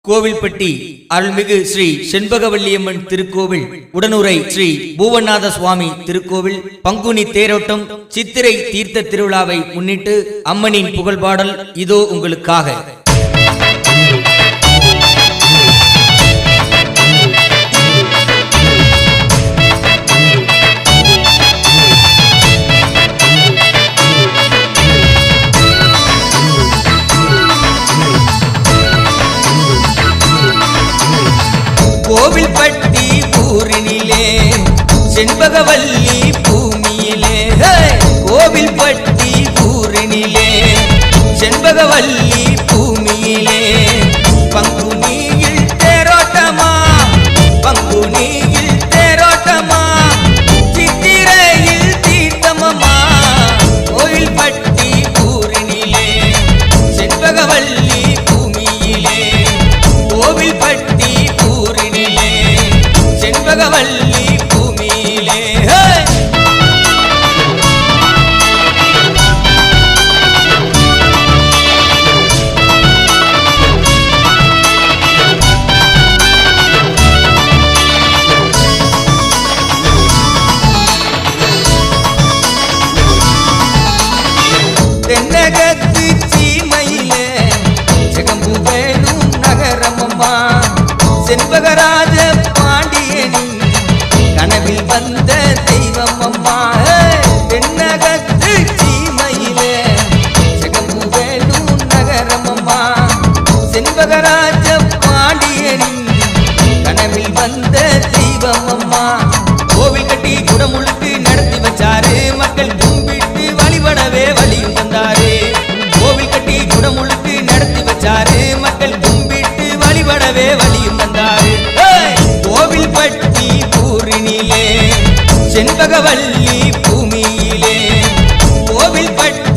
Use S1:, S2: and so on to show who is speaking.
S1: கோவில்பட்டி அருள்மிகு ஸ்ரீ செண்பகவல்லியம்மன் திருக்கோவில், உடனுரை ஸ்ரீ பூவநாத சுவாமி திருக்கோவில் பங்குனி தேரோட்டம் சித்திரை தீர்த்த திருவிழாவை முன்னிட்டு அம்மனின் புகழ்பாடல் இதோ உங்களுக்காக. கோவில்பட்டி ஊரினிலே செண்பகவல்லி பூமியிலே, கோவில்பட்டி ஊரினிலே செண்பகவல்லி பூமியிலே பங்குனியில் தேரோட்டமா, பங்குனியில் தேரோட்டமா, சித்திரையில் தீர்த்தமம்மா. கோவில்பட்டி ஊரினிலே செண்பகவல்லி பூமியிலே, கோவில்பட்டி ஊரினிலே செண்பகவல்லி பூமியிலே. தென்னகத்து சீமையிலே ஜெகம்பு வேணும் நகரமம்மா, செண்பகராஜ பாண்டியனின் கனவில் வந்த தெய்வம் அம்மா. தென்னகத்து சீமையிலே ஜெகம்பு வேணும் நகரமம்மா, செண்பகராஜ பாண்டியனின் கனவில் வந்த தெய்வம் அம்மா. கோவில் கட்டி குடமுழுக்கு நடத்தி வச்சாரு, மக்கள் கும்பிட்டு வழிபடவே வழியும் வந்தாரு. கோவில் கட்டி குடமுழுக்கு நடத்தி வச்சாரு, மக்கள் கும்பிட்டு வழிபடவே வழியும் வந்தாரு. கோவில்பட்டி ஊரினிலே செண்பகவல்லி பூமியிலே, கோவில்பட்டி